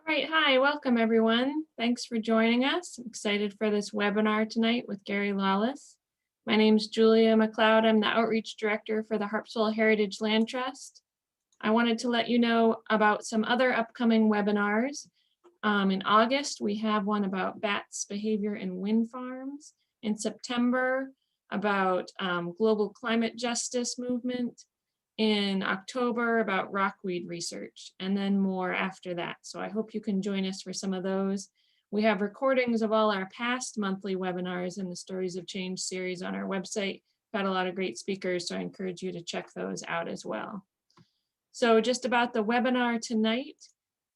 All right, hi, welcome everyone. Thanks for joining us. I'm excited for this webinar tonight with Gary Lawless. My name is Julia McLeod. I'm the Outreach Director for the Harpswell Heritage Land Trust. I wanted to let you know about some other upcoming webinars. In August, we have one about bats' behavior in wind farms. In September, about global climate justice movement. In October about rockweed research, and then more after that. So I hope you can join us for some of those. We have recordings of all our past monthly webinars in the Stories of Change series on our website. Got a lot of great speakers, so I encourage you to check those out as well. So just about the webinar tonight.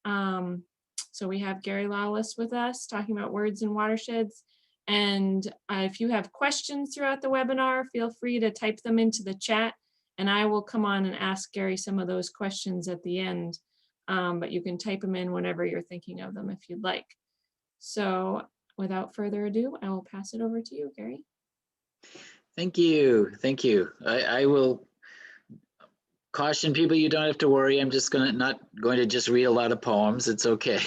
So we have Gary Lawless with us talking about words and watersheds. And if you have questions throughout the webinar, feel free to type them into the chat. And I will come on and ask Gary some of those questions at the end, but you can type them in whenever you're thinking of them if you'd like. So without further ado, I will pass it over to you, Gary. Thank you. Thank you. I will caution people, you don't have to worry. I'm just not going to just read a lot of poems. It's okay.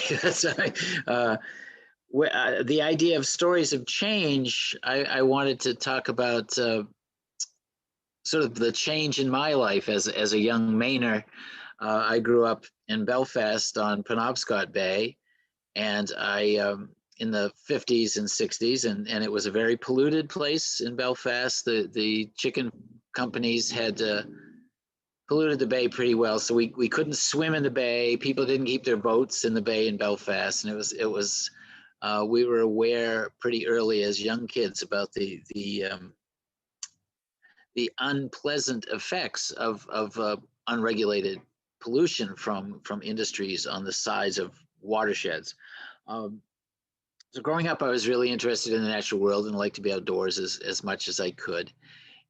The idea of stories of change, I wanted to talk about sort of the change in my life as a young Mainer. I grew up in Belfast on Penobscot Bay, and I in the 50s and 60s, and it was a very polluted place in Belfast. The chicken companies had polluted the bay pretty well, so we couldn't swim in the bay. People didn't keep their boats in the bay in Belfast, and it was we were aware pretty early as young kids about the unpleasant effects of unregulated pollution from industries on the sides of watersheds. So growing up, I was really interested in the natural world and liked to be outdoors as much as I could.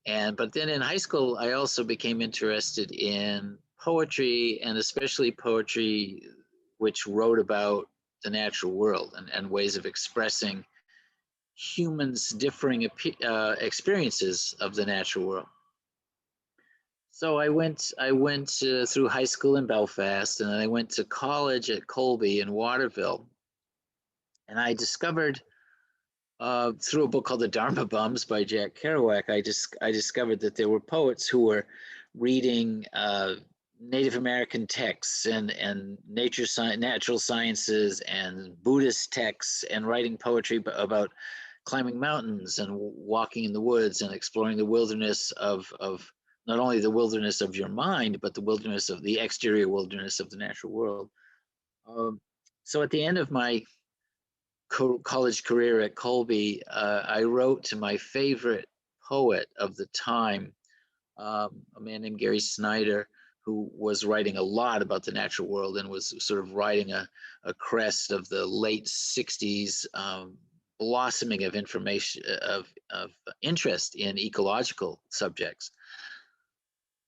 But then in high school, I also became interested in poetry, and especially poetry which wrote about the natural world and ways of expressing humans' differing experiences of the natural world. So I went through high school in Belfast, and then I went to college at Colby in Waterville, and I discovered through a book called The Dharma Bums by Jack Kerouac, I discovered that there were poets who were reading Native American texts and natural sciences and Buddhist texts, and writing poetry about climbing mountains and walking in the woods and exploring the wilderness of not only the wilderness of your mind, but the wilderness of the exterior wilderness of the natural world. So at the end of my college career at Colby, I wrote to my favorite poet of the time, a man named Gary Snyder, who was writing a lot about the natural world and was sort of riding a crest of the late 60s blossoming of information, of interest in ecological subjects.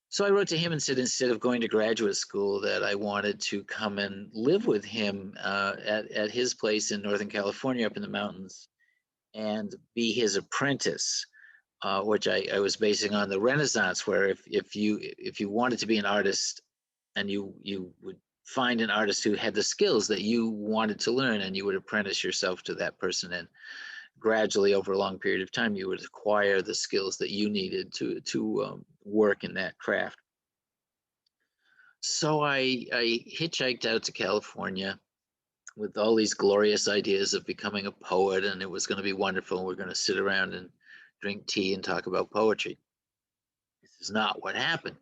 So I wrote to him and said, instead of going to graduate school, that I wanted to come and live with him at his place in Northern California up in the mountains and be his apprentice, which I was basing on the Renaissance, where if you wanted to be an artist and you would find an artist who had the skills that you wanted to learn, and you would apprentice yourself to that person, and gradually over a long period of time you would acquire the skills that you needed to work in that craft. So I hitchhiked out to California with all these glorious ideas of becoming a poet, and it was going to be wonderful. We're going to sit around and drink tea and talk about poetry. This is not what happened.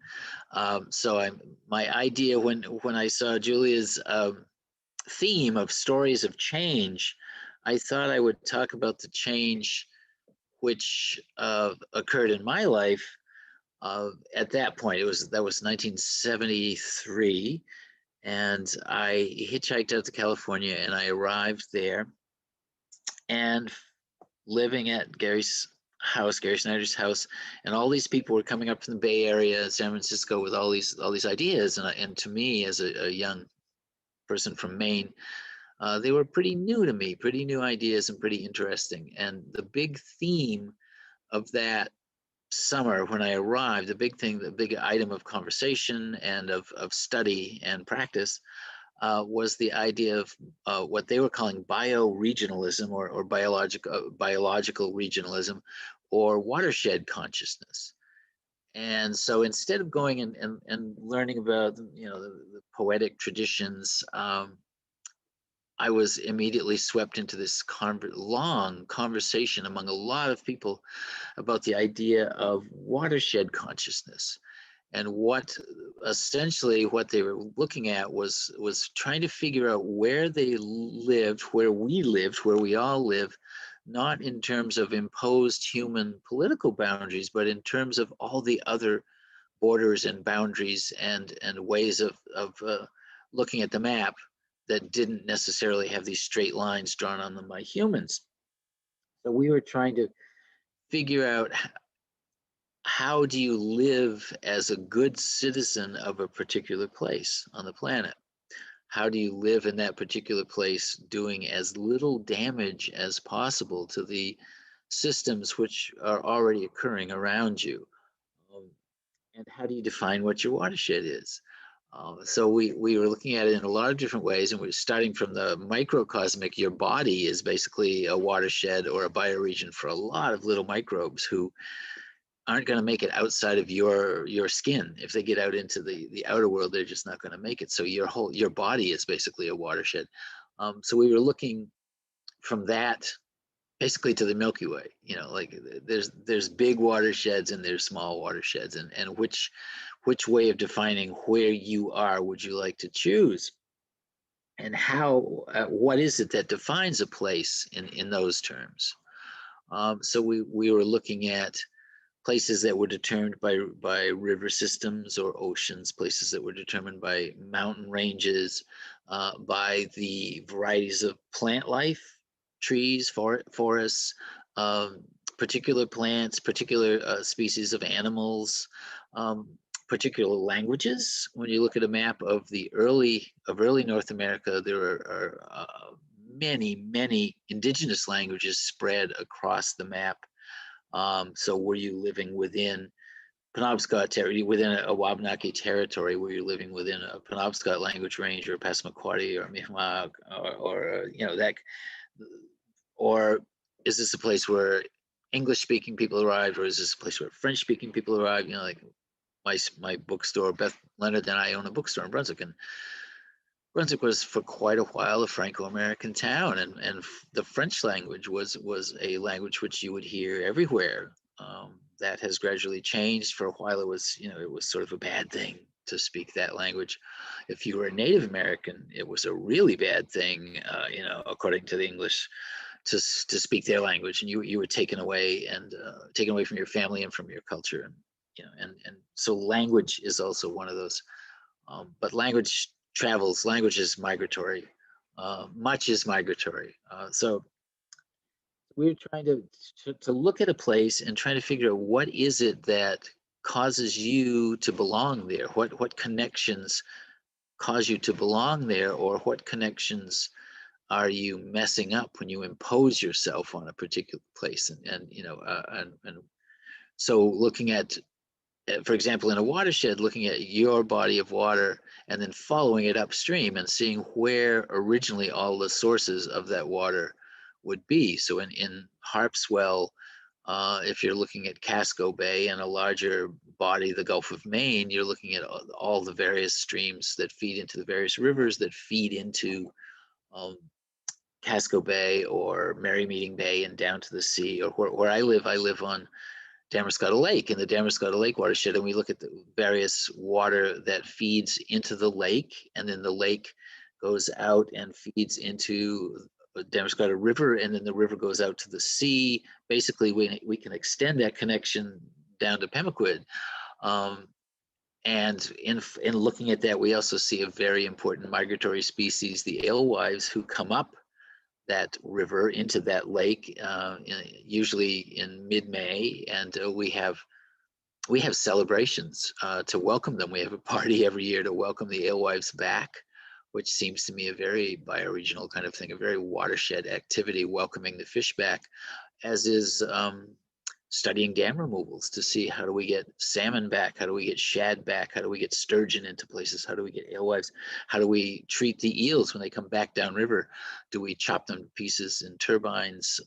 So my idea when I saw Julia's theme of stories of change, I thought I would talk about the change which occurred in my life at that point. That was 1973, and I hitchhiked out to California, and I arrived there, and living at Gary Snyder's house, and all these people were coming up from the Bay Area, San Francisco, with all these ideas, and to me, as a young person from Maine, they were pretty new to me, pretty new ideas and pretty interesting. And the big theme of that summer when I arrived, the big item of conversation and of study and practice was the idea of what they were calling bioregionalism or biological regionalism or watershed consciousness. And so instead of going and learning about the poetic traditions, I was immediately swept into this long conversation among a lot of people about the idea of watershed consciousness. And what essentially what they were looking at was trying to figure out where they lived, where we all live, not in terms of imposed human political boundaries, but in terms of all the other borders and boundaries and ways of looking at the map that didn't necessarily have these straight lines drawn on them by humans. So we were trying to figure out how do you live as a good citizen of a particular place on the planet? How do you live in that particular place doing as little damage as possible to the systems which are already occurring around you? Um, and how do you define what your watershed is? So we were looking at it in a lot of different ways, and we're starting from the microcosmic. Your body is basically a watershed or a bioregion for a lot of little microbes who aren't going to make it outside of your skin. If they get out into the outer world, they're just not going to make it. So your body is basically a watershed. So we were looking from that basically to the Milky Way. Like there's big watersheds and there's small watersheds, and which way of defining where you are would you like to choose, and how what is it that defines a place in those terms? So we were looking at places that were determined by river systems or oceans, places that were determined by mountain ranges, by the varieties of plant life, trees, forests, um, particular plants, particular species of animals, um, particular languages. When you look at a map of early North America, there are many indigenous languages spread across the map. So were you living within Penobscot territory, within a Wabanaki territory, where you're living within a Penobscot language range or Passamaquoddy or Mi'kmaq or that, or is this a place where English speaking people arrived, or is this a place where French speaking people arrived? Like my bookstore, Beth Leonard and I own a bookstore in Brunswick, and Brunswick was for quite a while a Franco-American town, and the French language was a language which you would hear everywhere. That has gradually changed. For a while, it was sort of a bad thing to speak that language. If you were a Native American, it was a really bad thing, according to the English, to speak their language, and you were taken away from your family and from your culture, and so language is also one of those. But language travels, language is migratory. Much is migratory. So we're trying to look at a place and trying to figure out what is it that causes you to belong there. What connections cause you to belong there, or what connections are you messing up when you impose yourself on a particular place? And so looking at, for example, in a watershed, looking at your body of water and then following it upstream and seeing where originally all the sources of that water would be. So in Harpswell, if you're looking at Casco Bay and a larger body, the Gulf of Maine, you're looking at all the various streams that feed into the various rivers that feed into um, Casco Bay or Merry Meeting Bay and down to the sea. Or where I live on Damariscotta Lake, in the Damariscotta Lake watershed, and we look at the various water that feeds into the lake, and then the lake goes out and feeds into the Damariscotta River, and then the river goes out to the sea. Basically, we can extend that connection down to Pemaquid. And in looking at that, we also see a very important migratory species, the alewives, who come up that river into that lake, usually in mid-May, and we have celebrations to welcome them. We have a party every year to welcome the alewives back, which seems to me a very bioregional kind of thing, a very watershed activity, welcoming the fish back, as is studying dam removals to see how do we get salmon back, how do we get shad back, how do we get sturgeon into places, how do we get alewives, how do we treat the eels when they come back downriver, do we chop them to pieces in turbines,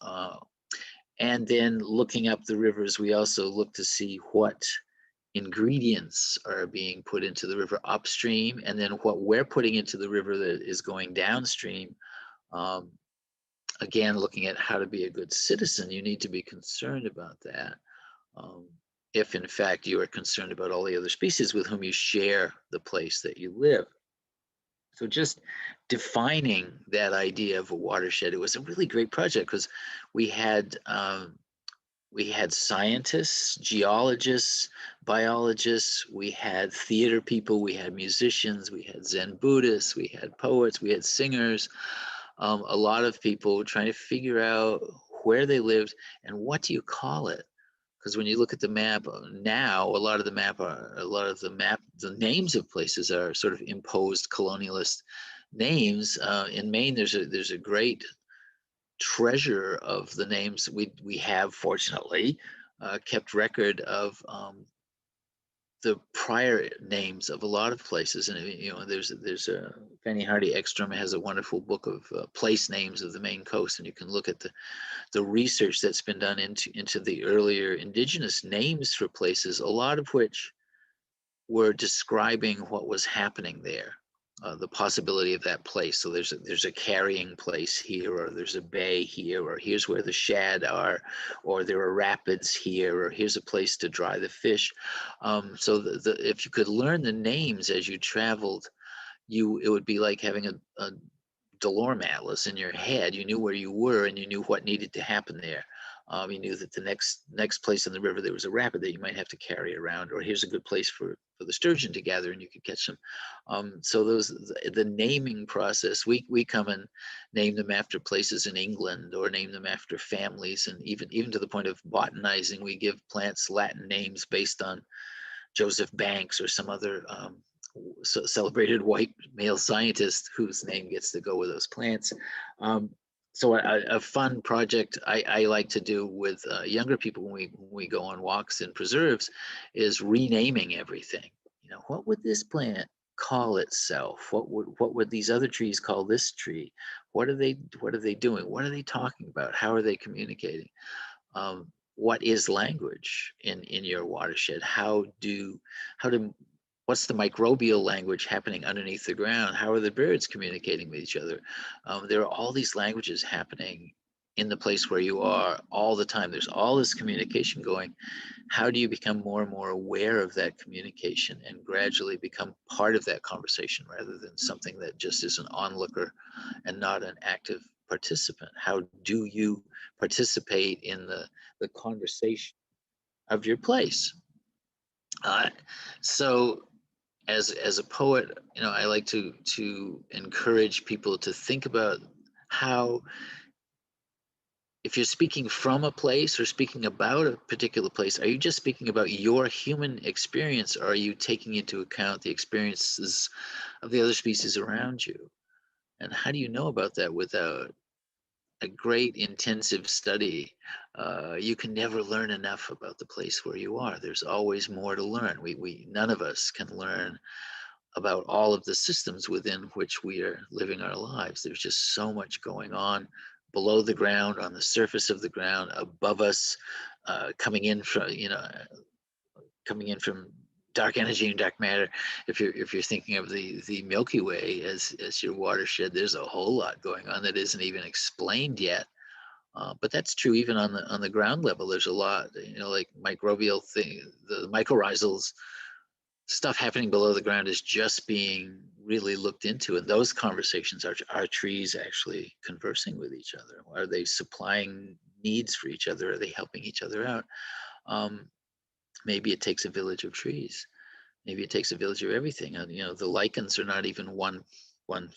and then looking up the rivers, we also look to see what ingredients are being put into the river upstream, and then what we're putting into the river that is going downstream. um, Again, looking at how to be a good citizen, you need to be concerned about that. Um, if in fact you are concerned about all the other species with whom you share the place that you live. So just defining that idea of a watershed, it was a really great project because we had we had scientists, geologists, biologists, we had theater people, we had musicians, we had Zen Buddhists, we had poets, we had singers, a lot of people trying to figure out where they lived and what do you call it. Because when you look at the map now, the names of places are sort of imposed colonialist names. In Maine, there's a great treasure of the names. We have fortunately kept record of the prior names of a lot of places, and there's a Fanny Hardy Ekstrom has a wonderful book of place names of the Maine coast, and you can look at the research that's been done into the earlier indigenous names for places, a lot of which were describing what was happening there, the possibility of that place. So there's a carrying place here, or there's a bay here, or here's where the shad are, or there are rapids here, or here's a place to dry the fish. So if you could learn the names as you traveled, it would be like having a Delorme Atlas in your head. You knew where you were and you knew what needed to happen there. You knew that the next place in the river there was a rapid that you might have to carry around, or here's a good place for the sturgeon to gather and you could catch them. So the naming process, we come and name them after places in England or name them after families, and even to the point of botanizing, we give plants Latin names based on Joseph Banks or some other celebrated white male scientist whose name gets to go with those plants. So a fun project I like to do with younger people when we go on walks in preserves is renaming everything. What would this plant call itself? What would these other trees call this tree? What are they doing? What are they talking about? How are they communicating? What is language in your watershed? What's the microbial language happening underneath the ground? How are the birds communicating with each other? There are all these languages happening in the place where you are all the time. There's all this communication going. How do you become more and more aware of that communication and gradually become part of that conversation rather than something that just is an onlooker and not an active participant? How do you participate in the conversation of your place? So as a poet, I like to encourage people to think about how, if you're speaking from a place or speaking about a particular place, are you just speaking about your human experience, or are you taking into account the experiences of the other species around you? And how do you know about that without a great intensive study? You can never learn enough about the place where you are. There's always more to learn. We none of us can learn about all of the systems within which we are living our lives. There's just so much going on below the ground, on the surface of the ground, above us, coming in from dark energy and dark matter. If you're thinking of the Milky Way as your watershed, there's a whole lot going on that isn't even explained yet. But that's true even on the ground level. There's a lot, like microbial thing, the mycorrhizals stuff happening below the ground is just being really looked into, and those conversations are trees actually conversing with each other? Are they supplying needs for each other? Are they helping each other out? Maybe it takes a village of trees. Maybe it takes a village of everything. And the lichens are not even one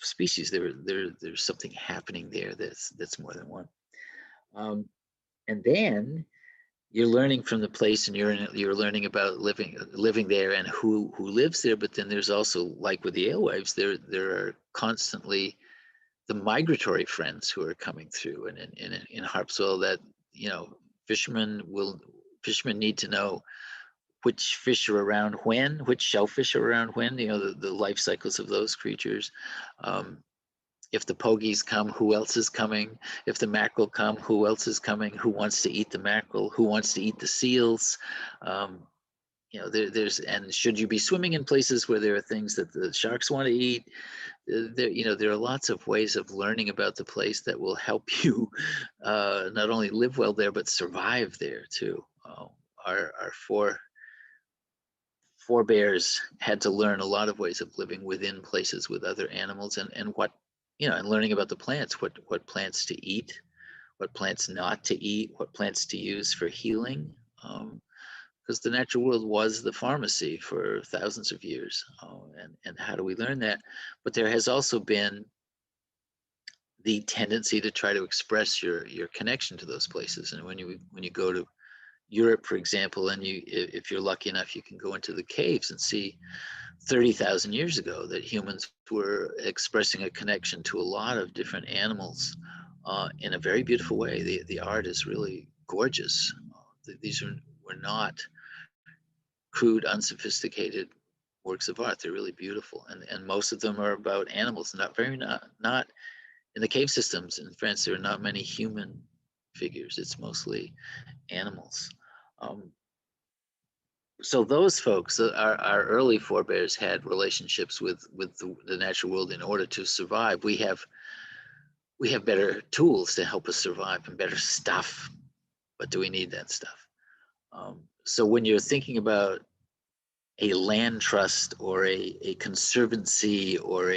species. There's something happening there that's more than one. And then you're learning from the place, and you're learning about living there and who lives there. But then there's also, like with the alewives, there are constantly the migratory friends who are coming through. And in Harpswell, that fishermen will Fishermen need to know which fish are around when, which shellfish are around when, the life cycles of those creatures. Um, if the pogies come, who else is coming? If the mackerel come, who else is coming? Who wants to eat the mackerel? Who wants to eat the seals? And should you be swimming in places where there are things that the sharks want to eat? There are lots of ways of learning about the place that will help you not only live well there, but survive there too. Our forebears had to learn a lot of ways of living within places with other animals, and learning about the plants, what plants to eat, what plants not to eat, what plants to use for healing. Because the natural world was the pharmacy for thousands of years. And how do we learn that? But there has also been the tendency to try to express your connection to those places. And when you go to Europe, for example, and if you're lucky enough, you can go into the caves and see 30,000 years ago that humans were expressing a connection to a lot of different animals in a very beautiful way. The art is really gorgeous. Were not crude, unsophisticated works of art. They're really beautiful, and most of them are about animals. Not in the cave systems in France. There are not many human figures. It's mostly animals. Um, so those folks, our early forebears, had relationships with the natural world in order to survive. We have better tools to help us survive and better stuff, but do we need that stuff? So when you're thinking about a land trust or a conservancy or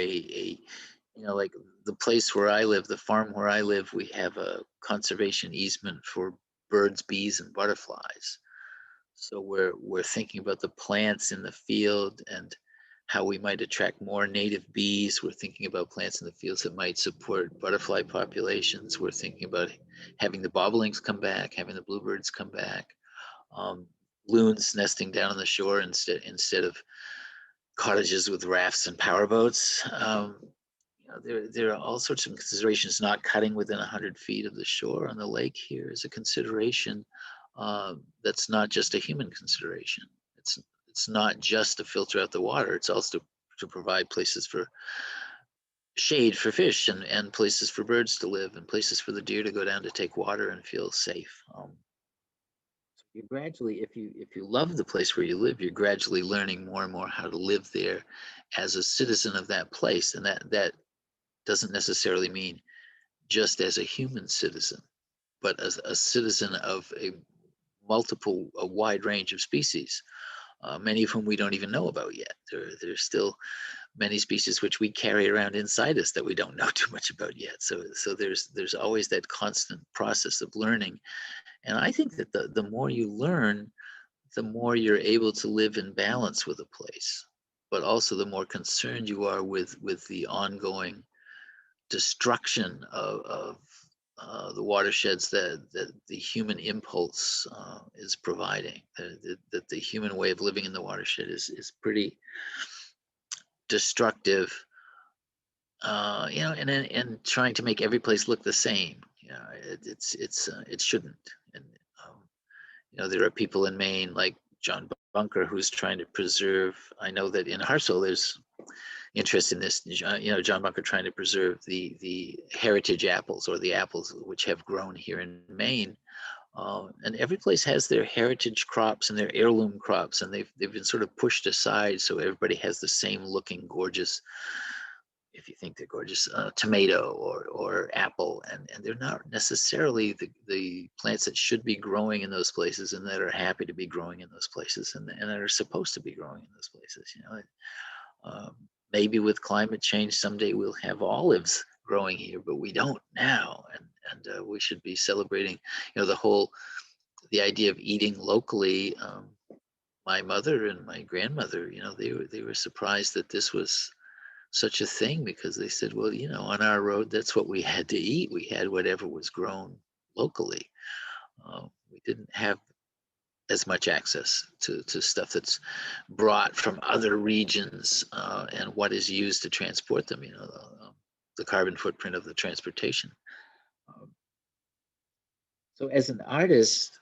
like the place where I live, the farm where I live, we have a conservation easement for birds, bees, and butterflies. So we're thinking about the plants in the field and how we might attract more native bees. We're thinking about plants in the fields that might support butterfly populations. We're thinking about having the bobolinks come back, having the bluebirds come back, um, loons nesting down on the shore instead of cottages with rafts and powerboats. There are all sorts of considerations. Not cutting within 100 feet of the shore on the lake here is a consideration that's not just a human consideration. It's not just to filter out the water. It's also to provide places for shade for fish and places for birds to live and places for the deer to go down to take water and feel safe. You gradually, if you love the place where you live, you're gradually learning more and more how to live there as a citizen of that place, and that doesn't necessarily mean just as a human citizen, but as a citizen of a wide range of species, many of whom we don't even know about yet. There's still many species which we carry around inside us that we don't know too much about yet. So there's always that constant process of learning. And I think that the more you learn, the more you're able to live in balance with a place, but also the more concerned you are with the ongoing destruction of the watersheds that the human impulse is providing. That the human way of living in the watershed is pretty destructive, and trying to make every place look the same. It shouldn't. And there are people in Maine like John Bunker who's trying to preserve. I know that in Harpswell there's interest in this. John Bunker trying to preserve the heritage apples, or the apples which have grown here in Maine. And every place has their heritage crops and their heirloom crops, and they've been sort of pushed aside so everybody has the same looking gorgeous, if you think they're gorgeous, tomato or apple, and they're not necessarily the plants that should be growing in those places and that are happy to be growing in those places and that are supposed to be growing in those places. Maybe with climate change someday we'll have olives growing here, but we don't now, and we should be celebrating the idea of eating locally. My mother and my grandmother, they were surprised that this was such a thing, because they said, well, on our road, that's what we had to eat. We had whatever was grown locally. We didn't have as much access to stuff that's brought from other regions, and what is used to transport them, the carbon footprint of the transportation. So as an artist,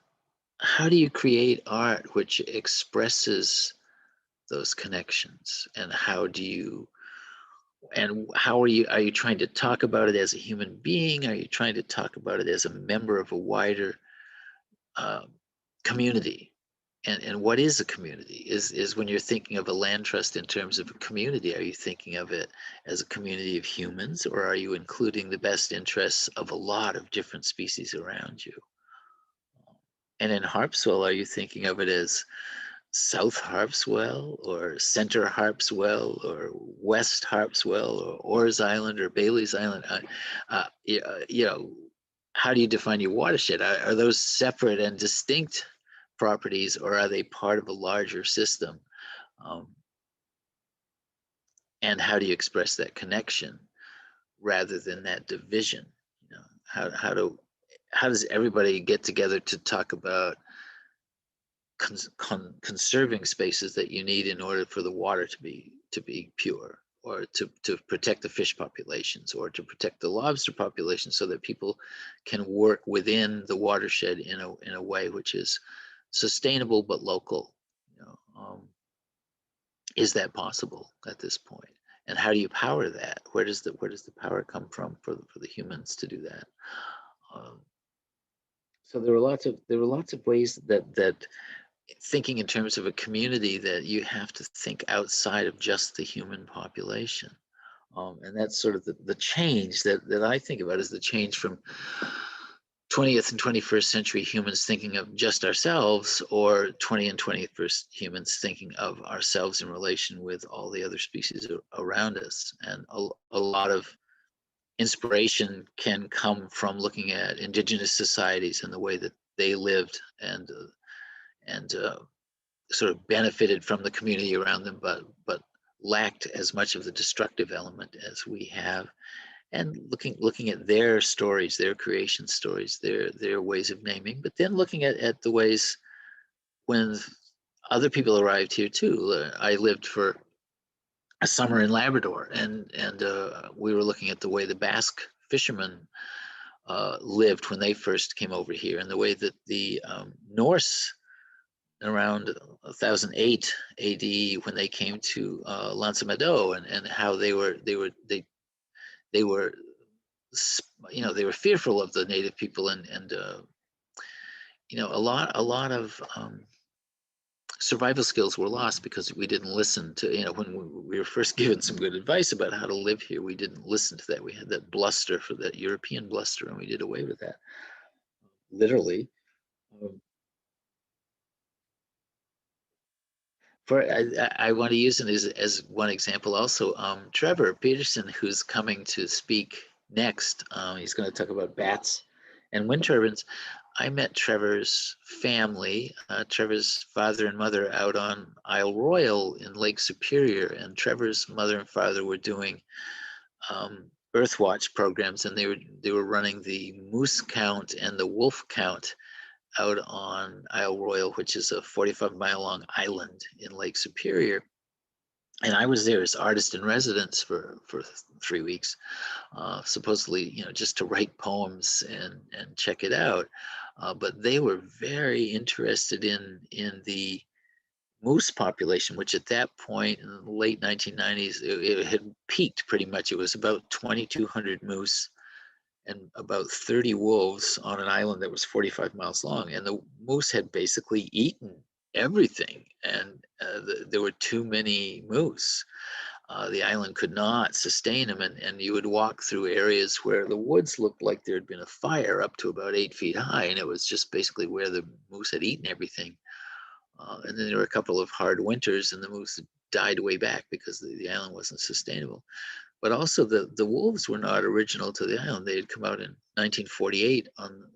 how do you create art which expresses those connections? And how are you trying to talk about it as a human being? Are you trying to talk about it as a member of a wider uh, community? And what is a community? Is when you're thinking of a land trust in terms of a community, are you thinking of it as a community of humans, or are you including the best interests of a lot of different species around you? And in Harpswell, are you thinking of it as South Harpswell or Center Harpswell or West Harpswell or Orr's Island or Bailey's Island? You know, how do you define your watershed? Are those separate and distinct properties, or are they part of a larger system? Um, and how do you express that connection rather than that division? You know, how does everybody get together to talk about conserving spaces that you need in order for the water to be pure, or to protect the fish populations, or to protect the lobster population, so that people can work within the watershed in a way which is sustainable but local. You know, is that possible at this point? And how do you power that? Where does the power come from for the humans to do that? Um, so there were lots of ways that thinking in terms of a community, that you have to think outside of just the human population. And that's sort of the change that I think about, is the change from 20th and 21st century humans thinking of just ourselves, or 20th and 21st humans thinking of ourselves in relation with all the other species around us. And a lot of inspiration can come from looking at indigenous societies and the way that they lived, and sort of benefited from the community around them, but lacked as much of the destructive element as we have. And looking at their stories, their creation stories, their ways of naming, but then looking at the ways when other people arrived here too. I lived for a summer in Labrador, and we were looking at the way the Basque fishermen lived when they first came over here, and the way that the Norse around 1008 AD, when they came to Lansamado, and how they were they were fearful of the native people, and a lot of survival skills were lost because we didn't listen to, when we were first given some good advice about how to live here, we didn't listen to that. We had that bluster, for that European bluster, and we did away with that, literally. Um, I want to use it as one example also. Trevor Peterson, who's coming to speak next, he's going to talk about bats and wind turbines. I met Trevor's family, Trevor's father and mother, out on Isle Royal in Lake Superior, and Trevor's mother and father were doing Earthwatch programs, and they were running the moose count and the wolf count out on Isle Royal, which is a 45-mile long island in Lake Superior. And I was there as artist in residence for 3 weeks, supposedly, just to write poems and check it out. But they were very interested in the moose population, which at that point in the late 1990s, it had peaked pretty much. It was about 2,200 moose and about 30 wolves on an island that was 45 miles long. And the moose had basically eaten everything, and there were too many moose. The island could not sustain them, and you would walk through areas where the woods looked like there had been a fire up to about 8 feet high, and it was just basically where the moose had eaten everything. And then there were a couple of hard winters, and the moose died way back because the island wasn't sustainable. But also the wolves were not original to the island. They had come out in 1948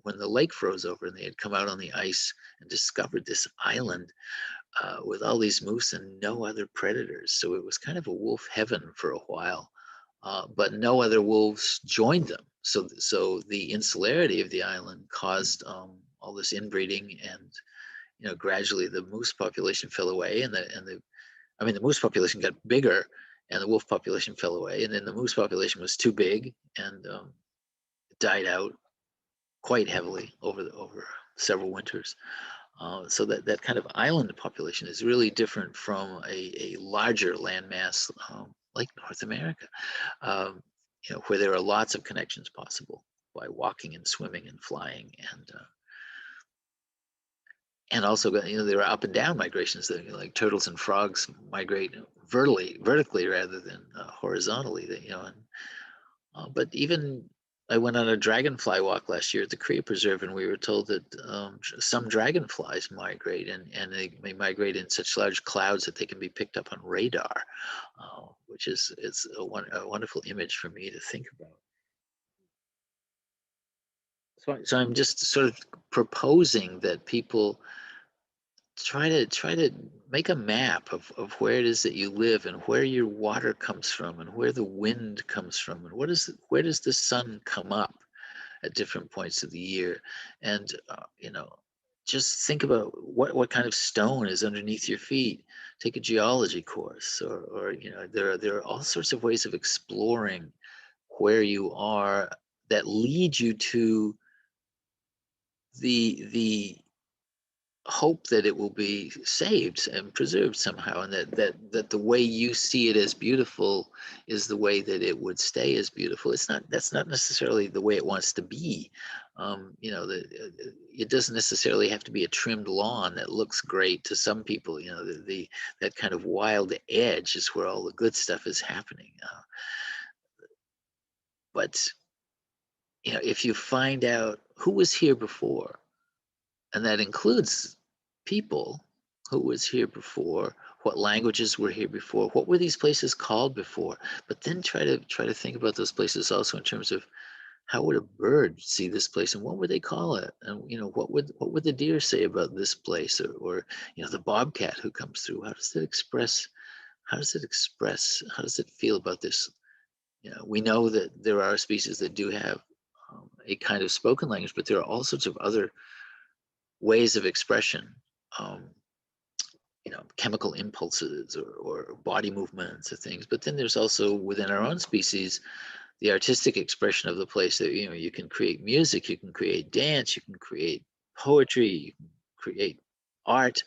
when the lake froze over, and they had come out on the ice and discovered this island with all these moose and no other predators. So it was kind of a wolf heaven for a while, but no other wolves joined them. So the insularity of the island caused all this inbreeding, and gradually the moose population fell away, and the moose population got bigger, and the wolf population fell away, and then the moose population was too big, and it died out quite heavily over several winters. So that kind of island population is really different from a larger landmass like North America, um, where there are lots of connections possible by walking and swimming and flying and also there are up and down migrations that like turtles and frogs migrate vertically rather than horizontally. But even I went on a dragonfly walk last year at the Korea Preserve, and we were told that some dragonflies migrate, and they migrate in such large clouds that they can be picked up on radar, which is a wonderful image for me to think about. So I'm just sort of proposing that people try to make a map of where it is that you live and where your water comes from and where the wind comes from and where does the sun come up at different points of the year, and just think about what kind of stone is underneath your feet. Take a geology course, or there are all sorts of ways of exploring where you are that lead you to the hope that it will be saved and preserved somehow, and that the way you see it as beautiful is the way that it would stay as beautiful. That's not necessarily the way it wants to be. It doesn't necessarily have to be a trimmed lawn that looks great to some people. That kind of wild edge is where all the good stuff is happening. But if you find out who was here before, and that includes people who was here before, what languages were here before, what were these places called before, but then try to think about those places also in terms of how would a bird see this place and what would they call it, and what would the deer say about this place, or the bobcat who comes through, how does it feel about this. We know that there are species that do have a kind of spoken language, but there are all sorts of other ways of expression, um, chemical impulses or body movements or things. But then there's also within our own species the artistic expression of the place that you can create music, you can create dance, you can create poetry, you can create art.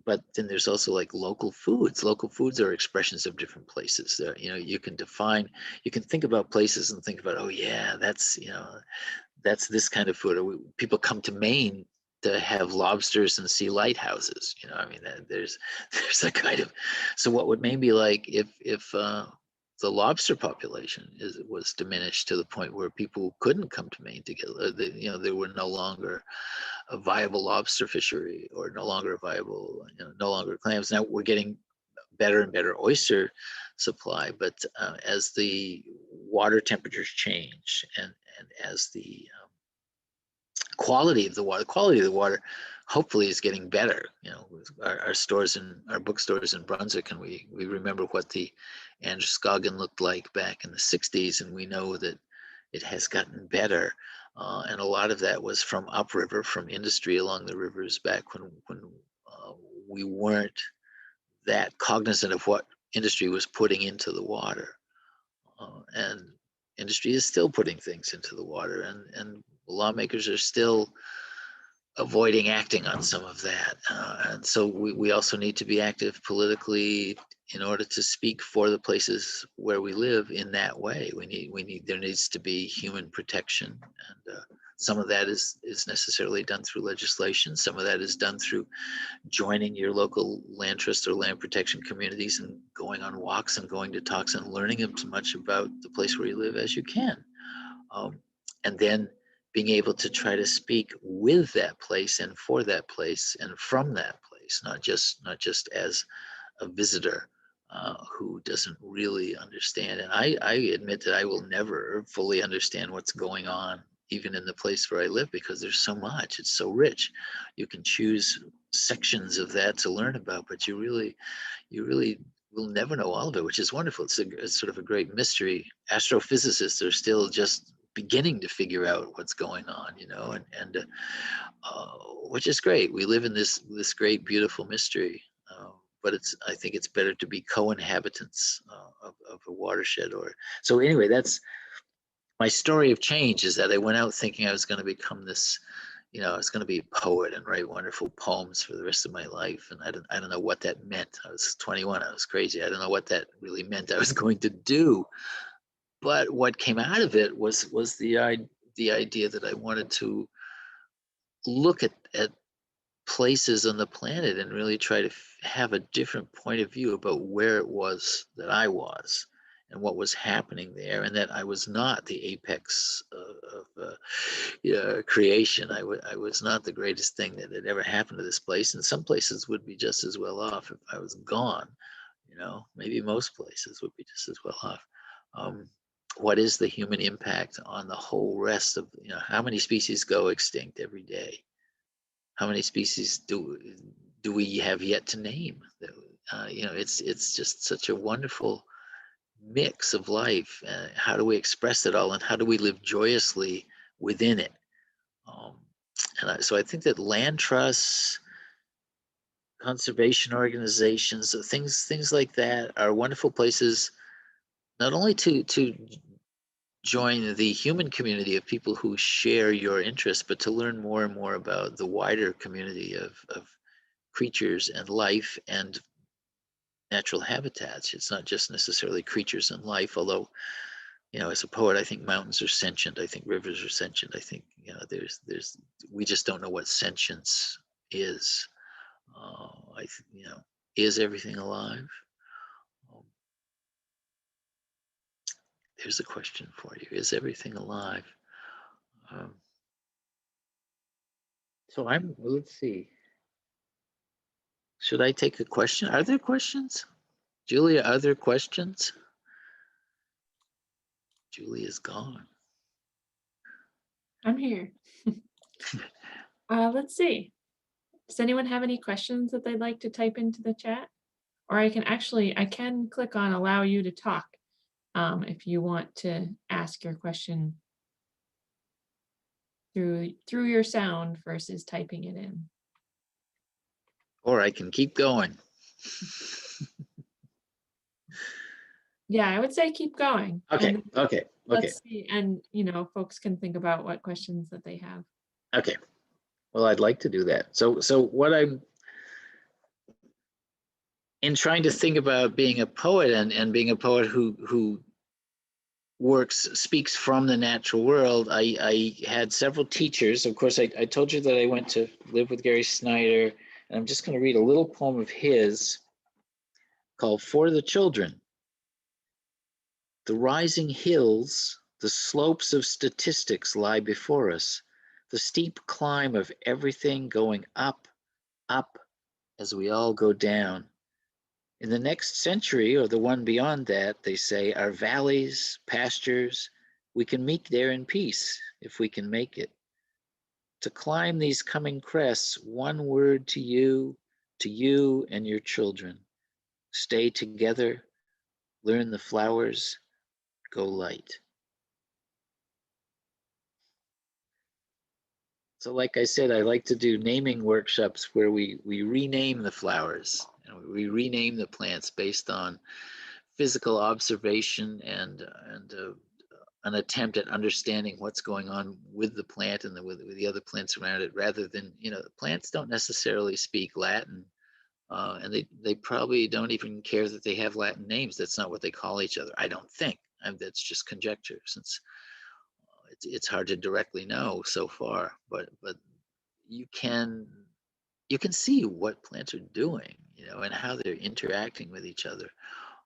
But then there's also like local foods. Local foods are expressions of different places. You can think about places and think about, oh yeah, that's this kind of food. Or people come to Maine to have lobsters and see lighthouses. I mean, there's a kind of. So what would Maine be like if the lobster population was diminished to the point where people couldn't come to Maine to get, there were no longer a viable lobster fishery, or no longer viable, no longer clams. Now we're getting better and better oyster supply, but as the water temperatures change, and as the quality of the water hopefully is getting better. Our stores and our bookstores in Brunswick, and we remember what the Androscoggin looked like back in the 60s, and we know that it has gotten better. And a lot of that was from upriver, from industry along the rivers back when we weren't that cognizant of what industry was putting into the water. And industry is still putting things into the water, and lawmakers are still avoiding acting on some of that. And so we also need to be active politically in order to speak for the places where we live in that way. There needs to be human protection, and some of that is necessarily done through legislation. Some of that is done through joining your local land trust or land protection communities and going on walks and going to talks and learning as much about the place where you live as you can. And then being able to try to speak with that place and for that place and from that place, not just as a visitor who doesn't really understand. And I admit that I will never fully understand what's going on, even in the place where I live, because there's so much. It's so rich. You can choose sections of that to learn about, but you really will never know all of it, which is wonderful. It's sort of a great mystery. Astrophysicists are still just beginning to figure out what's going on, and which is great. We live in this great, beautiful mystery. But I think it's better to be co-inhabitants of a watershed. So anyway, that's my story of change. Is that I went out thinking I was going to become this, I was going to be a poet and write wonderful poems for the rest of my life. And I don't know what that meant. I was 21. I was crazy. I don't know what that really meant I was going to do. But what came out of it was the idea that I wanted to look at places on the planet and really try to have a different point of view about where it was that I was and what was happening there, and that I was not the apex of creation. I was not the greatest thing that had ever happened to this place, and some places would be just as well off if I was gone. Maybe most places would be just as well off. What is the human impact on the whole rest of, how many species go extinct every day? How many species do we have yet to name? It's just such a wonderful mix of life. How do we express it all, and how do we live joyously within it? So I think that land trusts, conservation organizations, things like that are wonderful places, not only to join the human community of people who share your interests, but to learn more and more about the wider community of creatures and life and natural habitats. It's not just necessarily creatures and life, although, as a poet, I think mountains are sentient. I think rivers are sentient. I think, we just don't know what sentience is. Is everything alive? Here's a question for you. Is everything alive? Let's see. Should I take a question? Are there questions? Julia, are there questions? Julia's gone. I'm here. Let's see. Does anyone have any questions that they'd like to type into the chat? Or I can click on allow you to talk if you want to ask your question through your sound versus typing it in. Or I can keep going. Yeah, I would say keep going. Okay, okay. Let's see, and folks can think about what questions that they have. Okay. Well, I'd like to do that. So what I'm in trying to think about being a poet and being a poet who speaks from the natural world, I had several teachers. Of course, I told you that I went to live with Gary Snyder, and I'm just going to read a little poem of his called For the Children. The rising hills, the slopes of statistics lie before us, the steep climb of everything going up, up, as we all go down. In the next century, or the one beyond that, they say, are valleys, pastures. We can meet there in peace, if we can make it. To climb these coming crests, one word to you and your children. Stay together, learn the flowers, go light. So like I said, I like to do naming workshops where we rename the flowers and we rename the plants based on physical observation and an attempt at understanding what's going on with the plant and with the other plants around it, rather than, the plants don't necessarily speak Latin, and they probably don't even care that they have Latin names. That's not what they call each other, I don't think. That's just conjecture, since it's hard to directly know so far, but you can see what plants are doing, and how they're interacting with each other,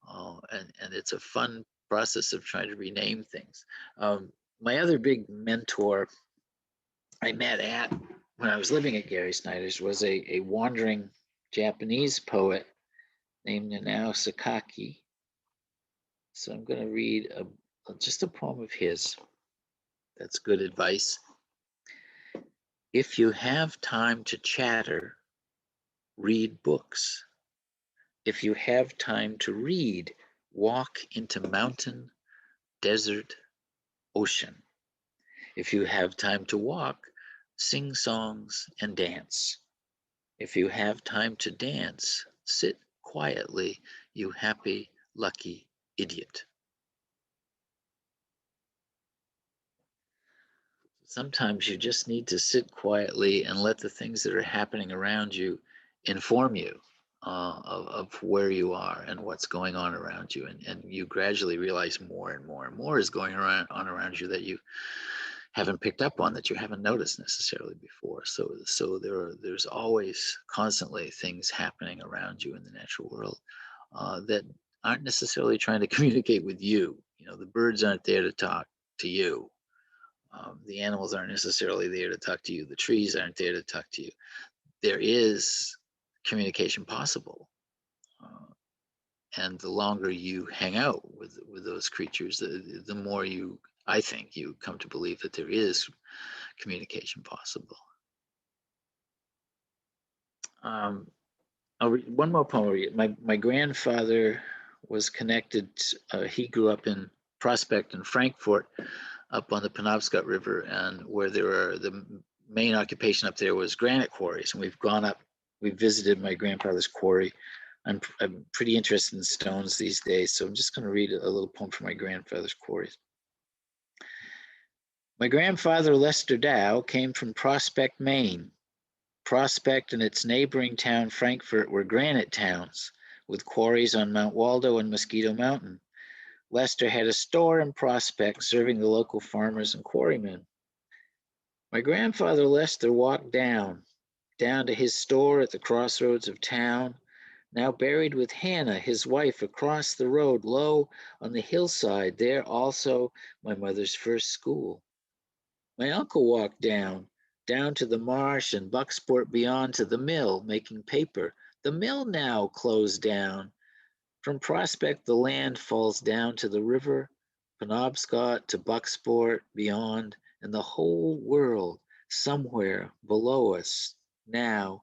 and it's a fun process of trying to rename things. My other big mentor I met when I was living at Gary Snyder's was a wandering Japanese poet named Nanao Sakaki. So I'm going to read just a poem of his. That's good advice. If you have time to chatter, read books. If you have time to read, walk into mountain, desert, ocean. If you have time to walk, sing songs and dance. If you have time to dance, sit quietly, you happy, lucky idiot. sometimes you just need to sit quietly and let the things that are happening around you inform you of where you are and what's going on around you. And you gradually realize more and more and more is going on around you that you haven't picked up on, that you haven't noticed necessarily before. So there's always constantly things happening around you in the natural world that aren't necessarily trying to communicate with you. You know, the birds aren't there to talk to you. The animals aren't necessarily there to talk to you. The trees aren't there to talk to you. There is communication possible. And the longer you hang out with those creatures, the more you, I think, you come to believe that there is communication possible. I'll read one more poem. I'll read. My grandfather was connected. He grew up in Prospect and Frankfort, up on the Penobscot River, and where there are the main occupation up there was granite quarries. And we've gone up. We visited my grandfather's quarry. I'm pretty interested in stones these days, so I'm just going to read a little poem from my grandfather's quarries. My grandfather, Lester Dow, came from Prospect, Maine. Prospect and its neighboring town, Frankfort, were granite towns, with quarries on Mount Waldo and Mosquito Mountain. Lester had a store in Prospect serving the local farmers and quarrymen. My grandfather, Lester, walked down to his store at the crossroads of town, now buried with Hannah, his wife, across the road, low on the hillside, there also my mother's first school. My uncle walked down to the marsh and Bucksport beyond to the mill, making paper. The mill now closed down. From Prospect, the land falls down to the river, Penobscot to Bucksport, beyond, and the whole world somewhere below us now.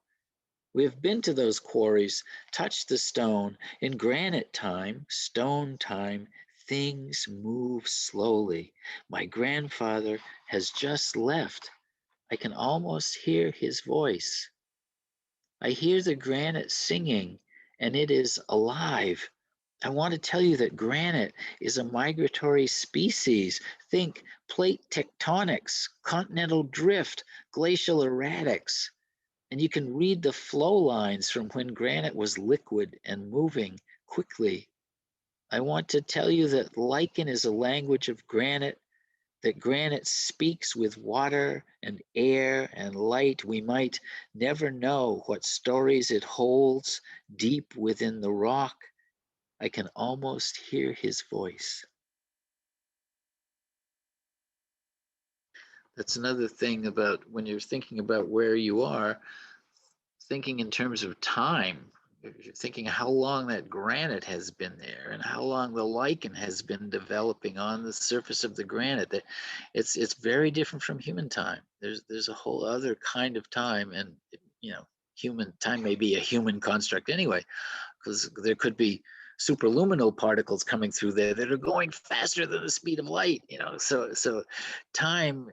We have been to those quarries, touched the stone. In granite time, stone time, things move slowly. My grandfather has just left. I can almost hear his voice. I hear the granite singing, and it is alive. I want to tell you that granite is a migratory species. Think plate tectonics, continental drift, glacial erratics. And you can read the flow lines from when granite was liquid and moving quickly. I want to tell you that lichen is a language of granite, that granite speaks with water and air and light. We might never know what stories it holds deep within the rock. I can almost hear his voice. That's another thing about when you're thinking about where you are, thinking in terms of time. If you're thinking how long that granite has been there and how long the lichen has been developing on the surface of the granite, that it's very different from human time. There's a whole other kind of time, and you know, human time may be a human construct anyway, because there could be superluminal particles coming through there that are going faster than the speed of light. You know, so time,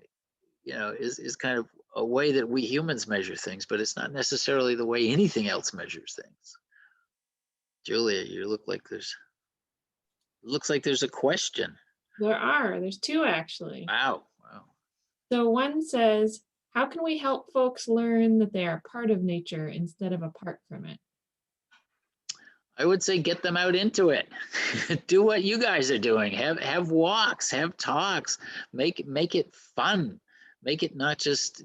you know, is kind of a way that we humans measure things, but it's not necessarily the way anything else measures things. Julia, you looks like there's a question. There's two actually. Wow. So one says, how can we help folks learn that they are part of nature instead of apart from it? I would say get them out into it. Do what you guys are doing. Have walks, have talks, make it fun. Make it not just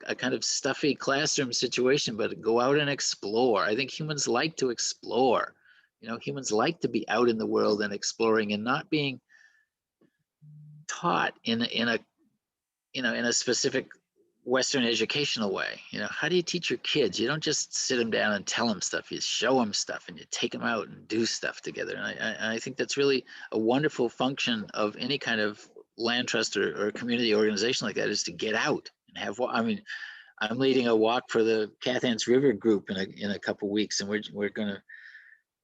a kind of stuffy classroom situation, but go out and explore. I think humans like to explore. You know, humans like to be out in the world and exploring and not being taught in a specific Western educational way. You know, how do you teach your kids? You don't just sit them down and tell them stuff. You show them stuff and you take them out and do stuff together. And I think that's really a wonderful function of any kind of land trust or community organization like that, is to get out and have. I mean, I'm leading a walk for the Cathans River group in a couple of weeks, and we're going to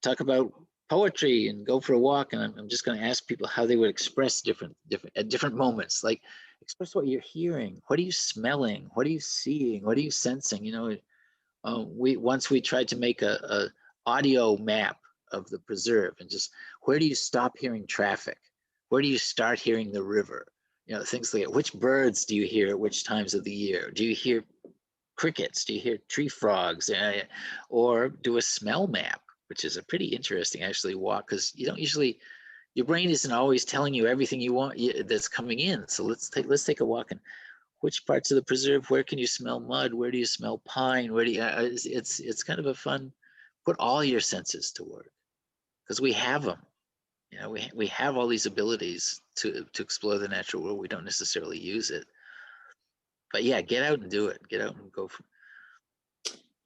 talk about poetry and go for a walk. And I'm just going to ask people how they would express at different moments, like express what you're hearing. What are you smelling? What are you seeing? What are you sensing? You know, we tried to make a audio map of the preserve, and just where do you stop hearing traffic? Where do you start hearing the river? things like which birds do you hear at which times of the year? Do you hear crickets? Do you hear tree frogs? Or do a smell map, which is a pretty interesting actually walk, because you don't usually, your brain isn't always telling you everything you want that's coming in. So let's take a walk, and which parts of the preserve, where can you smell mud? Where do you smell pine? Where do you, it's kind of a fun, put all your senses to work, because we have them. We have all these abilities to explore the natural world. We don't necessarily use it. But yeah, get out and do it. Get out and go.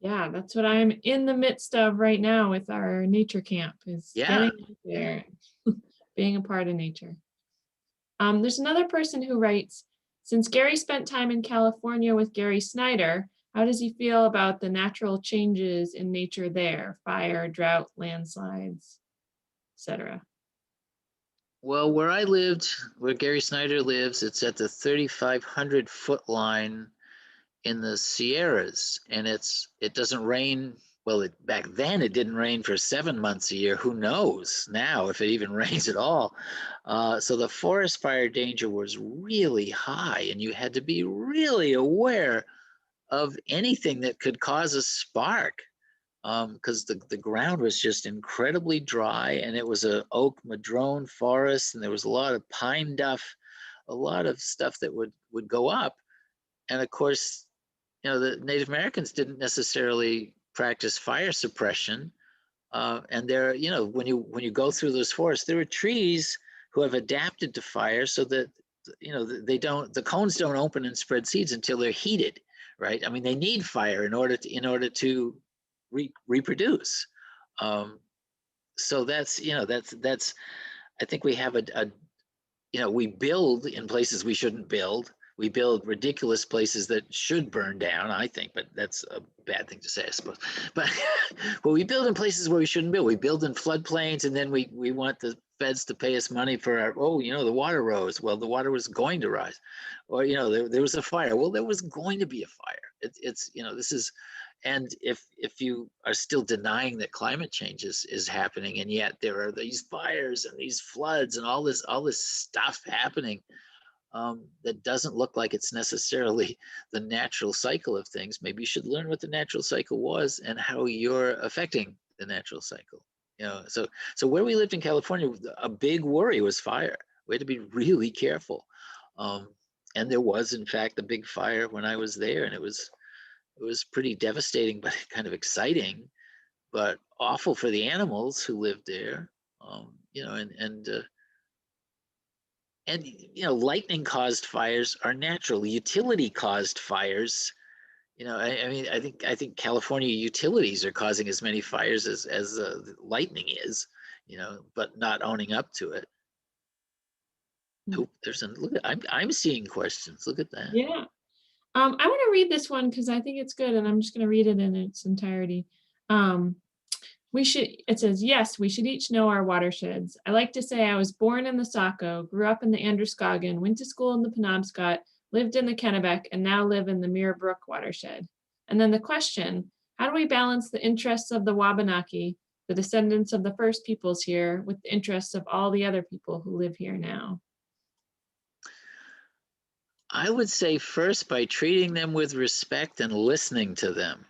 Yeah, that's what I'm in the midst of right now with our nature camp, is Yeah. getting out there, being a part of nature. There's another person who writes, since Gary spent time in California with Gary Snyder, how does he feel about the natural changes in nature there? Fire, drought, landslides, etc. Well, where I lived, where Gary Snyder lives, it's at the 3,500-foot line in the Sierras, and it doesn't rain. Well, back then it didn't rain for 7 months a year. Who knows now if it even rains at all? So the forest fire danger was really high, and you had to be really aware of anything that could cause a spark, because the ground was just incredibly dry, and it was a oak madrone forest, and there was a lot of pine duff, a lot of stuff that would go up. And of course, the Native Americans didn't necessarily practice fire suppression. And there, when you go through those forests, there are trees who have adapted to fire so that, the cones don't open and spread seeds until they're heated, right? I mean, they need fire in order to reproduce. So that's, I think we have we build in places we shouldn't build. We build ridiculous places that should burn down, I think, but that's a bad thing to say, I suppose. But well, we build in places where we shouldn't build. We build in floodplains, and then we want the feds to pay us money for our, the water rose. Well, the water was going to rise. Or, there was a fire. Well, there was going to be a fire. It's this is, and if you are still denying that climate change is happening, and yet there are these fires and these floods and all this stuff happening, that doesn't look like it's necessarily the natural cycle of things, maybe you should learn what the natural cycle was and how you're affecting the natural cycle. So where we lived in California, a big worry was fire. We had to be really careful. And there was, in fact, a big fire when I was there, and it was pretty devastating, but kind of exciting, but awful for the animals who lived there. And lightning caused fires are natural. Utility caused fires, I mean, I think California utilities are causing as many fires as lightning is, but not owning up to it. Oh, look at, I'm seeing questions. Look at that. Yeah. I want to read this one because I think it's good, and I'm just going to read it in its entirety. It says, yes, we should each know our watersheds. I like to say I was born in the Saco, grew up in the Androscoggin, went to school in the Penobscot, lived in the Kennebec, and now live in the Mirror Brook watershed. And then the question, how do we balance the interests of the Wabanaki, the descendants of the first peoples here, with the interests of all the other people who live here now? I would say first by treating them with respect and listening to them.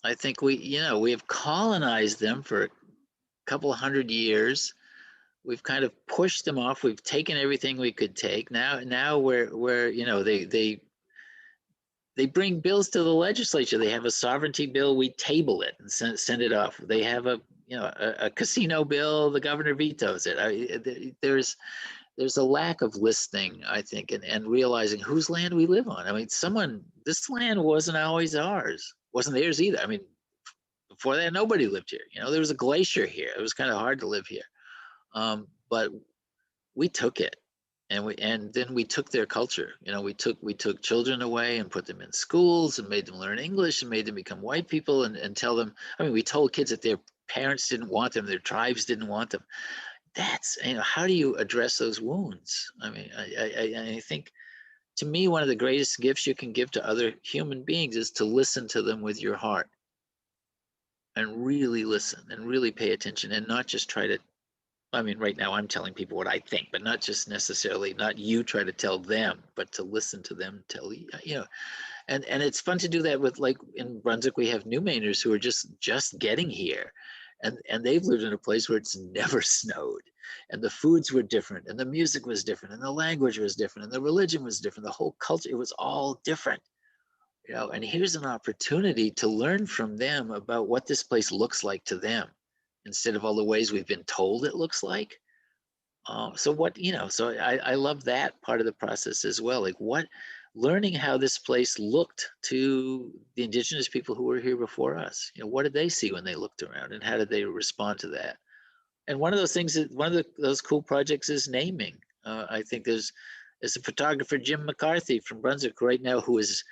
I think we have colonized them for a couple hundred years. We've kind of pushed them off. We've taken everything we could take. Now we're they bring bills to the legislature. They have a sovereignty bill. We table it and send it off. They have a casino bill. The governor vetoes it. There's a lack of listening, I think, and realizing whose land we live on. I mean, this land wasn't always ours. Wasn't theirs either. I mean, before that, nobody lived here. There was a glacier here. It was kind of hard to live here. But we took it, and then we took their culture. We took children away and put them in schools and made them learn English and made them become white people and tell them. I mean, we told kids that their parents didn't want them, their tribes didn't want them. That's how do you address those wounds? I mean, I think, to me, one of the greatest gifts you can give to other human beings is to listen to them with your heart, and really listen and really pay attention, and not just try to I mean, right now I'm telling people what I think, but not just necessarily, not you try to tell them, but to listen to them tell you, you know, and it's fun to do that with, like, in Brunswick, we have New Mainers who are just getting here. And they've lived in a place where it's never snowed, and the foods were different, and the music was different, and the language was different, and the religion was different, the whole culture, it was all different, you know. And here's an opportunity to learn from them about what this place looks like to them, instead of all the ways we've been told it looks like. So what, you know, so I love that part of the process as well. Like, what, learning how this place looked to the indigenous people who were here before us. You know, what did they see when they looked around, and how did they respond to that? And one of those things, one of those cool projects is naming. I think there's a photographer, Jim McCarthy from Brunswick right now, who is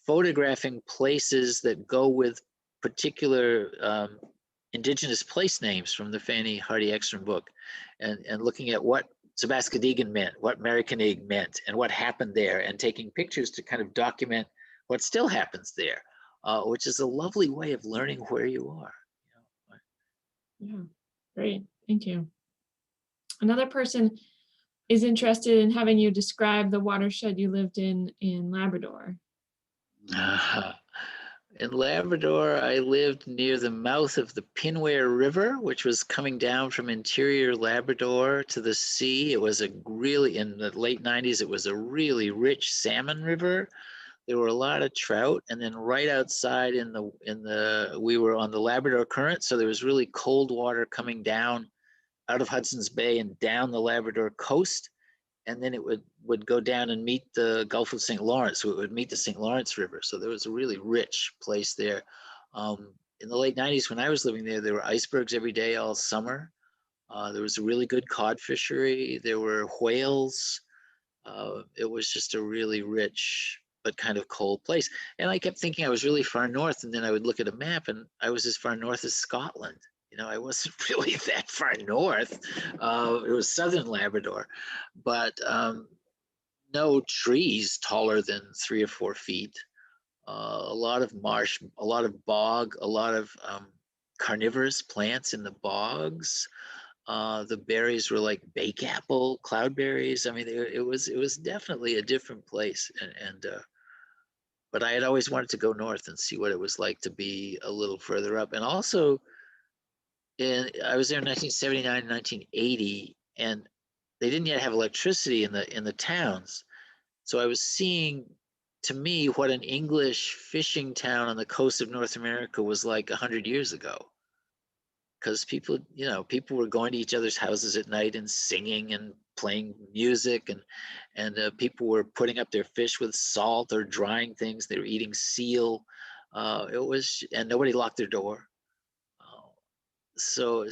photographing places that go with particular indigenous place names from the Fanny Hardy Ekstrom book, and looking at what Sebascodegan meant, what Maricanig meant, and what happened there, and taking pictures to kind of document what still happens there, which is a lovely way of learning where you are. Yeah, great. Thank you. Another person is interested in having you describe the watershed you lived in Labrador. In Labrador, I lived near the mouth of the Pinware River, which was coming down from interior Labrador to the sea. It was a really, in the late 90s, it was a really rich salmon river. There were a lot of trout. And then right outside we were on the Labrador Current. So there was really cold water coming down out of Hudson's Bay and down the Labrador coast. And then it would go down and meet the Gulf of St. Lawrence. So it would meet the St. Lawrence River. So there was a really rich place there. In the late 90s, when I was living there, there were icebergs every day all summer. There was a really good cod fishery. There were whales. It was just a really rich but kind of cold place. And I kept thinking I was really far north, and then I would look at a map and I was as far north as Scotland. You know, I wasn't really that far north. It was southern Labrador, but no trees taller than 3 or 4 feet. A lot of marsh, a lot of bog, a lot of carnivorous plants in the bogs. The berries were like bake apple, cloudberries. I mean, it was definitely a different place, and but I had always wanted to go north and see what it was like to be a little further up. And also, I was there in 1979, 1980, and they didn't yet have electricity in the towns. So I was seeing, to me, what an English fishing town on the coast of North America was like 100 years ago. Because people, you know, people were going to each other's houses at night and singing and playing music, and people were putting up their fish with salt or drying things. They were eating seal. It was, and nobody locked their door. Uh, so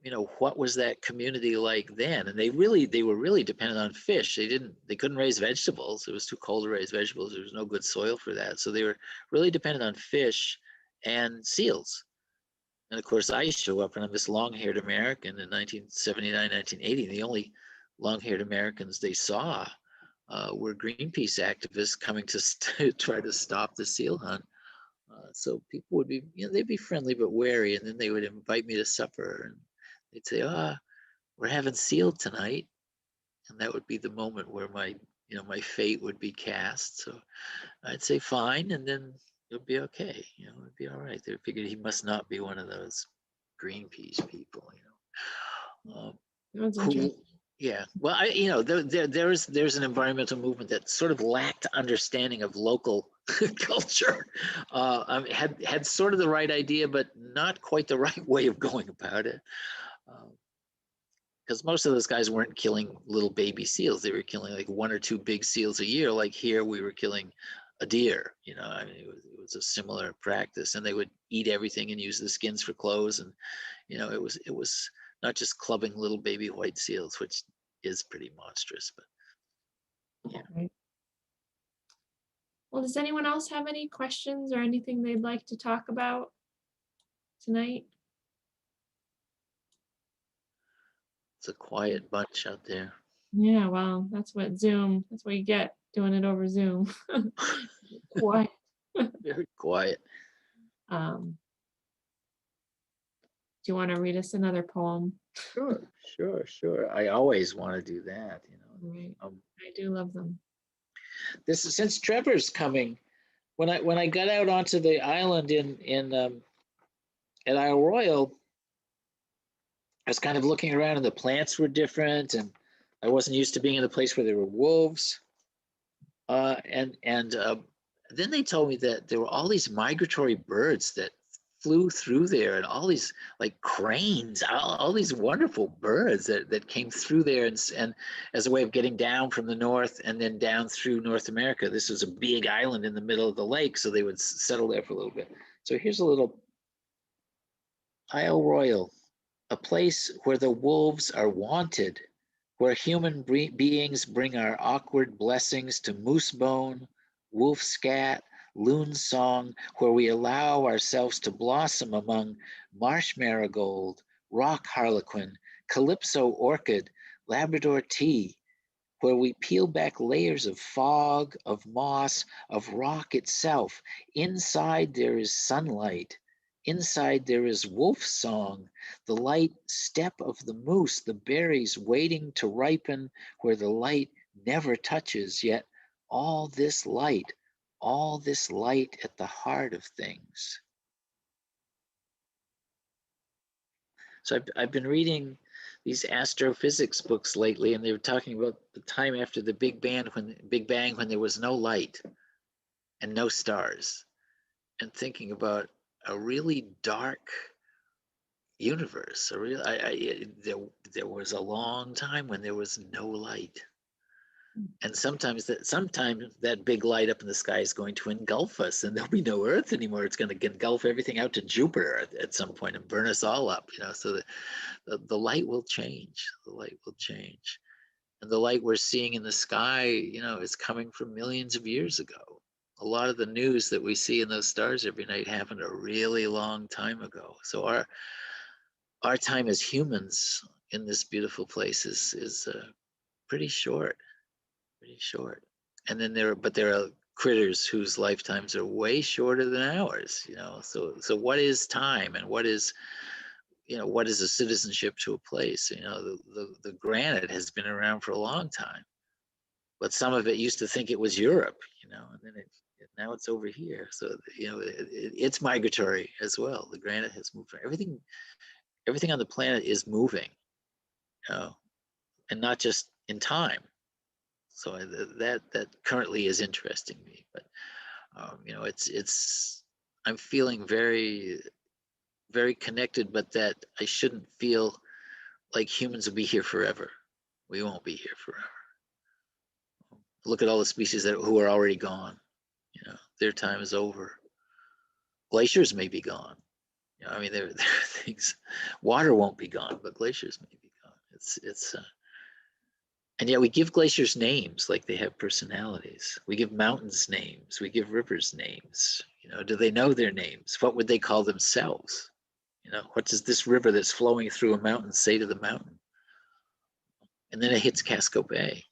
you know, what was that community like then? And they were really dependent on fish. They couldn't raise vegetables. It was too cold to raise vegetables. There was no good soil for that. So they were really dependent on fish and seals. And of course, I show up and I'm this long-haired American in 1979, 1980. The only long-haired Americans they saw were Greenpeace activists coming to try to stop the seal hunt. So people would be, you know, they'd be friendly but wary, and then they would invite me to supper, and they'd say, "Ah, we're having seal tonight," and that would be the moment where my fate would be cast. So I'd say fine, and then it'll be okay. You know, it'd be all right. They figured he must not be one of those Greenpeace people. You know, That's who, interesting. yeah. Well, there's an environmental movement that sort of lacked understanding of local culture. Had sort of the right idea, but not quite the right way of going about it. Because most of those guys weren't killing little baby seals; they were killing like 1 or 2 big seals a year. Like here, we were killing a deer. You know, I mean, it was a similar practice, and they would eat everything and use the skins for clothes. And you know, it was not just clubbing little baby white seals, which is pretty monstrous. But yeah. Right. Well, does anyone else have any questions or anything they'd like to talk about tonight? It's a quiet bunch out there. Yeah, well, that's what you get doing it over Zoom. Quiet. Very quiet. Um, Do you want to read us another poem? Sure. I always want to do that, you know. Right. I do love them. This is, since Trevor's coming, when I got out onto the island at Isle Royal, I was kind of looking around and the plants were different, and I wasn't used to being in a place where there were wolves. And then they told me that there were all these migratory birds that flew through there, and all these like cranes, all these wonderful birds that came through there, and as a way of getting down from the north and then down through North America. This was a big island in the middle of the lake, so they would settle there for a little bit. So here's a little Isle Royal, a place where the wolves are wanted, where human beings bring our awkward blessings to moosebone, wolf scat, loon song, where we allow ourselves to blossom among marsh marigold, rock harlequin, calypso orchid, Labrador tea, where we peel back layers of fog, of moss, of rock itself. Inside there is sunlight. Inside there is wolf song, the light step of the moose, the berries waiting to ripen where the light never touches, yet all this light at the heart of things. So I've been reading these astrophysics books lately, and they were talking about the time after the Big Bang when there was no light and no stars, and thinking about a really dark universe. There was a long time when there was no light, and sometimes that big light up in the sky is going to engulf us, and there'll be no Earth anymore. It's going to engulf everything out to Jupiter at some point and burn us all up. You know, so the light will change. The light will change, and the light we're seeing in the sky, you know, is coming from millions of years ago. A lot of the news that we see in those stars every night happened a really long time ago. So our time as humans in this beautiful place is pretty short, pretty short. And then there are critters whose lifetimes are way shorter than ours. You know, so what is time, and what is a citizenship to a place? You know, the granite has been around for a long time, but some of it used to think it was Europe. You know, and then now it's over here. So you know, it's migratory as well. The granite has moved. Everything on the planet is moving, you know, and not just in time. So that currently is interesting me. But you know, I'm feeling very, very connected, but that I shouldn't feel like humans will be here forever. We won't be here forever. Look at all the species who are already gone. You know, their time is over. Glaciers may be gone. You know, I mean, there are things. Water won't be gone, but glaciers may be gone. And yet we give glaciers names, like they have personalities. We give mountains names. We give rivers names. You know, do they know their names? What would they call themselves? You know, what does this river that's flowing through a mountain say to the mountain? And then it hits Casco Bay.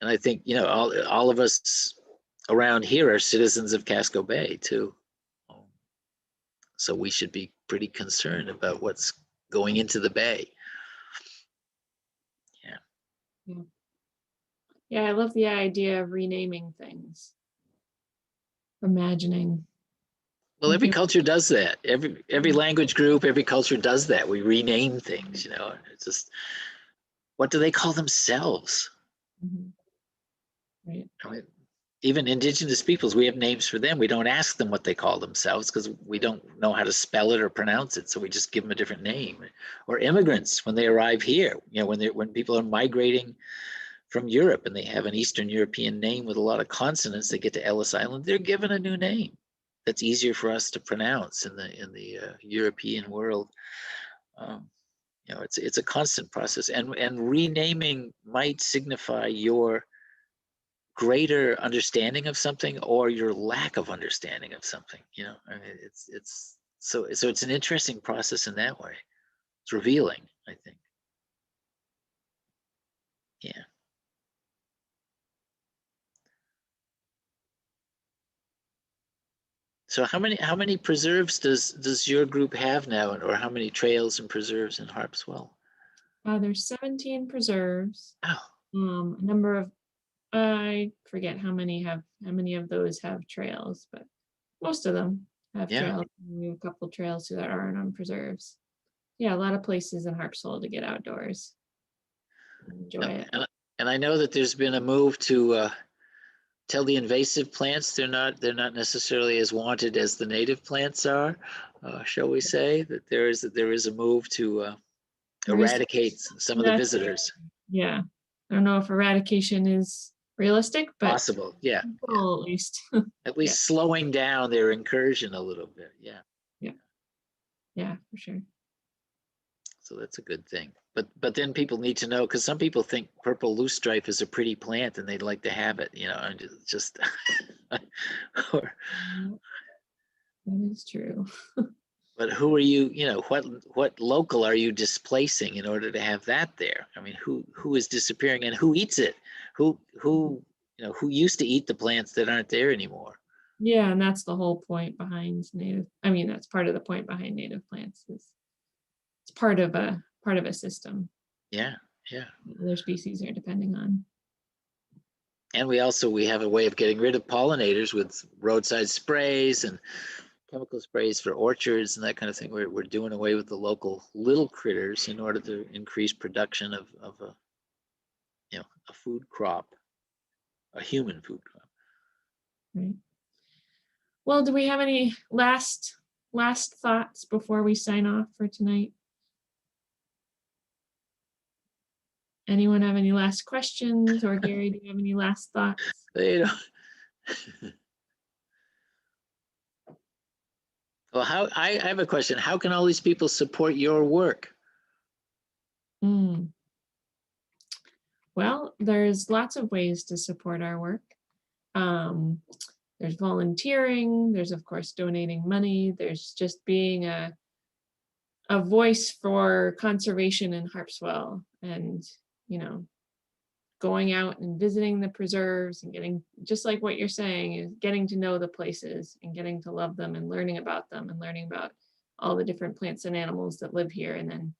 And I think, you know, all of us around here are citizens of Casco Bay too. So we should be pretty concerned about what's going into the bay. Yeah, I love the idea of renaming things. Imagining. Well, every culture does that. Every language group, every culture does that. We rename things, you know. It's just, what do they call themselves? Mm-hmm. Right. I mean, even indigenous peoples, we have names for them. We don't ask them what they call themselves because we don't know how to spell it or pronounce it. So we just give them a different name. Or immigrants, when they arrive here, you know, when people are migrating from Europe and they have an Eastern European name with a lot of consonants, they get to Ellis Island, they're given a new name that's easier for us to pronounce in the European world. You know, it's a constant process, and renaming might signify your greater understanding of something or your lack of understanding of something. You know, I mean, so it's an interesting process in that way. It's revealing, I think. Yeah. So how many preserves does your group have now, or how many trails and preserves in Harpswell? There's 17 preserves. Oh, A number of, I forget how many of those have trails, but most of them have yeah. trails. We have a couple trails that aren't on preserves. Yeah, a lot of places in Harpswell to get outdoors and enjoy it. And I know that there's been a move to tell the invasive plants they're not necessarily as wanted as the native plants are. Shall we say that there is a move to There is, eradicate some of the that's, visitors? yeah. I don't know if eradication is realistic, but Possible, yeah, control at least. at Yeah, least slowing down their incursion a little bit, yeah. yeah, yeah, for sure. So that's a good thing. But then people need to know, because some people think purple loosestrife is a pretty plant and they'd like to have it, and just or, Yeah, that is true. but who are you, what local are you displacing in order to have that there? I mean, who is disappearing and who eats it? Who used to eat the plants that aren't there anymore? Yeah, and that's the whole point behind native. I mean, that's part of the point behind native plants is it's part of a system Yeah, yeah. that other species are depending on. And we have a way of getting rid of pollinators with roadside sprays and chemical sprays for orchards and that kind of thing. We're doing away with the local little critters in order to increase production of a food crop, a human food crop. Right. Well, do we have any last thoughts before we sign off for tonight? Anyone have any last questions, or Gary, do you have any last thoughts? You know, well, I have a question. How can all these people support your work? Mm. Well, there's lots of ways to support our work. There's volunteering, there's of course donating money, there's just being a voice for conservation in Harpswell, and going out and visiting the preserves and getting, just like what you're saying, is getting to know the places and getting to love them and learning about them and learning about all the different plants and animals that live here, and then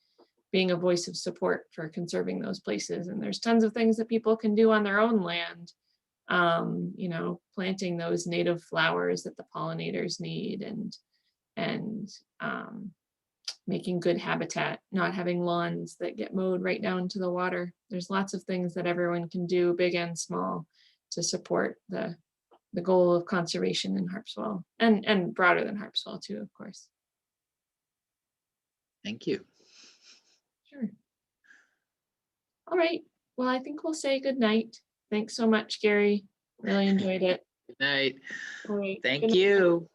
being a voice of support for conserving those places. And there's tons of things that people can do on their own land, planting those native flowers that the pollinators need, and making good habitat, not having lawns that get mowed right down to the water. There's lots of things that everyone can do, big and small, to support the goal of conservation in Harpswell, and broader than Harpswell too, of course. Thank you. Sure. All right. Well, I think we'll say good night. Thanks so much, Gary. Really enjoyed it. Good night. All right. Thank Good night. you.